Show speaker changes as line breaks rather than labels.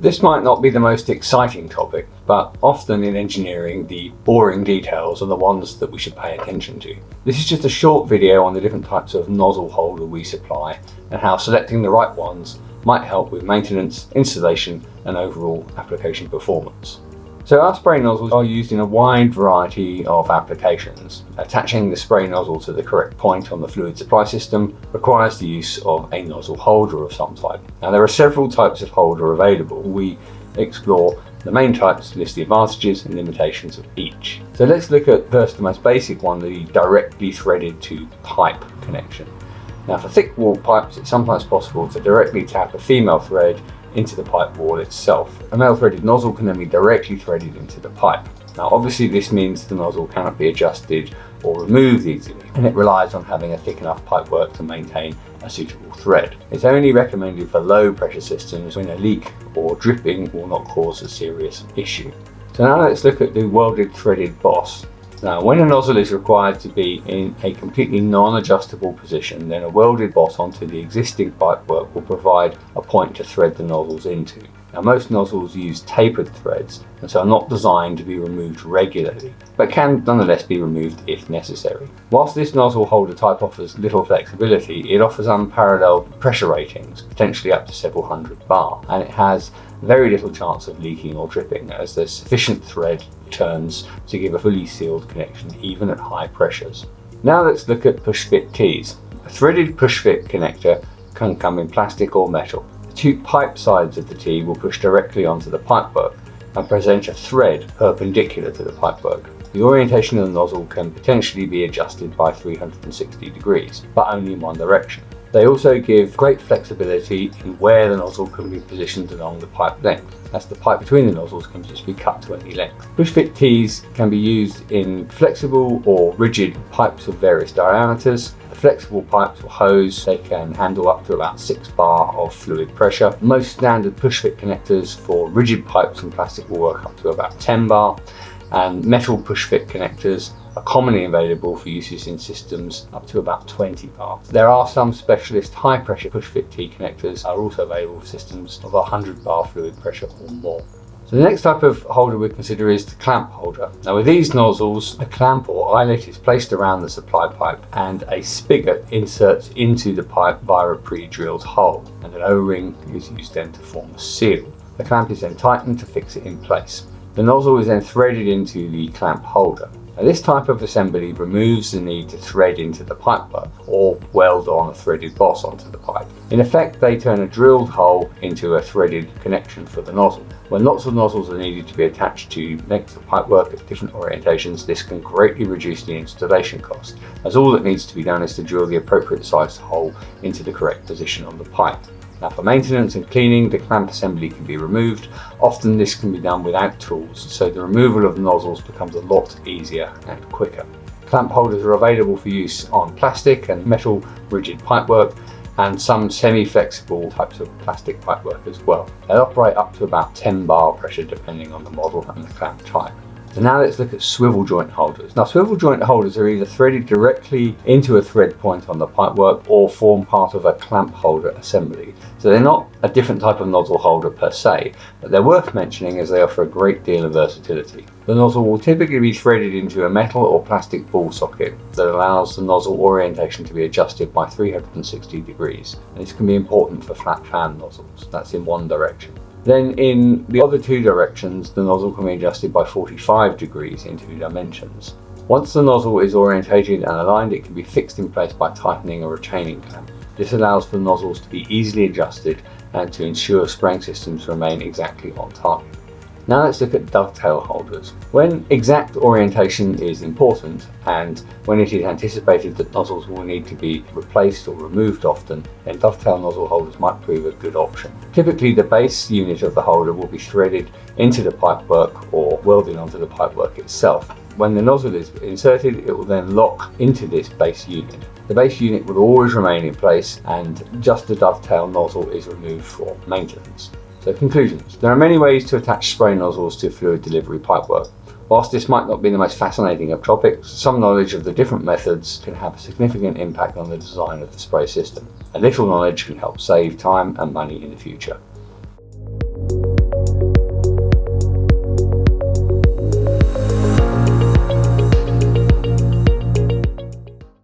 This might not be the most exciting topic, but often in engineering, the boring details are the ones that we should pay attention to. This is just a short video on the different types of nozzle holder we supply and how selecting the right ones might help with maintenance, installation, and overall application performance. So our spray nozzles are used in a wide variety of applications. Attaching the spray nozzle to the correct point on the fluid supply system requires the use of a nozzle holder of some type. Now there are several types of holder available. We explore the main types, list the advantages and limitations of each. So let's look at first the most basic one, the directly threaded to pipe connection. Now for thick wall pipes, it's sometimes possible to directly tap a female thread into the pipe wall itself. A male threaded nozzle can then be directly threaded into the pipe. Now obviously this means the nozzle cannot be adjusted or removed easily, and it relies on having a thick enough pipework to maintain a suitable thread. It's only recommended for low pressure systems when a leak or dripping will not cause a serious issue. So now let's look at the welded threaded boss. Now, when a nozzle is required to be in a completely non-adjustable position, then a welded boss onto the existing pipework will provide a point to thread the nozzles into. Now, most nozzles use tapered threads and so are not designed to be removed regularly, but can nonetheless be removed if necessary. Whilst this nozzle holder type offers little flexibility, it offers unparalleled pressure ratings, potentially up to several hundred bar, and it has very little chance of leaking or dripping as there's sufficient thread turns to give a fully sealed connection even at high pressures. Now let's look at push-fit tees. A threaded push-fit connector can come in plastic or metal. The two pipe sides of the tee will push directly onto the pipework and present a thread perpendicular to the pipework. The orientation of the nozzle can potentially be adjusted by 360 degrees, but only in one direction. They also give great flexibility in where the nozzle can be positioned along the pipe length, as the pipe between the nozzles can just be cut to any length. Push-fit tees can be used in flexible or rigid pipes of various diameters. The flexible pipes or hose, they can handle up to about 6 bar of fluid pressure. Most standard push-fit connectors for rigid pipes and plastic will work up to about 10 bar, and metal push-fit connectors are commonly available for uses in systems up to about 20 bar. There are some specialist high pressure push-fit T connectors are also available for systems of 100 bar fluid pressure or more. So the next type of holder we consider is the clamp holder. Now with these nozzles, a clamp or eyelet is placed around the supply pipe and a spigot inserts into the pipe via a pre-drilled hole, and an O-ring is used then to form a seal. The clamp is then tightened to fix it in place. The nozzle is then threaded into the clamp holder. Now, this type of assembly removes the need to thread into the pipework or weld on a threaded boss onto the pipe. In effect, they turn a drilled hole into a threaded connection for the nozzle. When lots of nozzles are needed to be attached to lengths of pipework at different orientations, this can greatly reduce the installation cost, as all that needs to be done is to drill the appropriate sized hole into the correct position on the pipe. Now for maintenance and cleaning, the clamp assembly can be removed. Often this can be done without tools, so the removal of the nozzles becomes a lot easier and quicker. Clamp holders are available for use on plastic and metal rigid pipework, and some semi-flexible types of plastic pipework as well. They operate up to about 10 bar pressure depending on the model and the clamp type. So now let's look at swivel joint holders. Now swivel joint holders are either threaded directly into a thread point on the pipework or form part of a clamp holder assembly. So they're not a different type of nozzle holder per se, but they're worth mentioning as they offer a great deal of versatility. The nozzle will typically be threaded into a metal or plastic ball socket that allows the nozzle orientation to be adjusted by 360 degrees. And this can be important for flat fan nozzles. That's in one direction. Then in the other two directions, the nozzle can be adjusted by 45 degrees in 2 dimensions. Once the nozzle is orientated and aligned, it can be fixed in place by tightening a retaining clamp. This allows for the nozzles to be easily adjusted and to ensure spraying systems remain exactly on target. Now let's look at dovetail holders. When exact orientation is important and when it is anticipated that nozzles will need to be replaced or removed often, then dovetail nozzle holders might prove a good option. Typically the base unit of the holder will be threaded into the pipework or welded onto the pipework itself. When the nozzle is inserted, it will then lock into this base unit. The base unit will always remain in place and just the dovetail nozzle is removed for maintenance. So conclusions. There are many ways to attach spray nozzles to fluid delivery pipework. Whilst this might not be the most fascinating of topics, some knowledge of the different methods can have a significant impact on the design of the spray system. A little knowledge can help save time and money in the future.